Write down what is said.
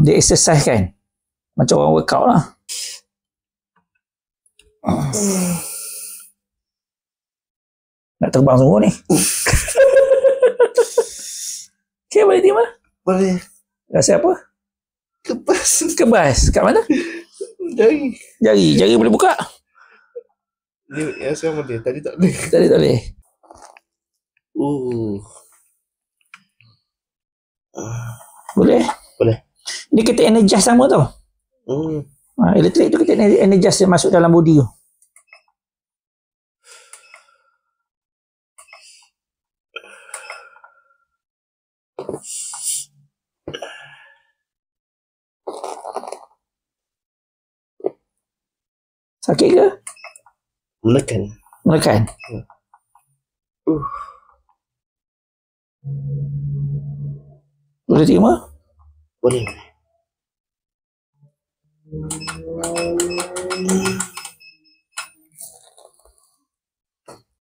Dia exercise kan, macam orang workout lah. Nak terbang semua ni. Okay, boleh terima? Boleh. Rasa apa? Kebas. Kat mana? Jari boleh buka? Ni yang sekarang boleh. Tadi tak boleh. Tadi tak boleh. Boleh? Boleh. Ni kita energize sama tau. Elektrik tu kita energize dia masuk dalam body tu. Sakit ke? Menekan. Boleh terima? Boleh.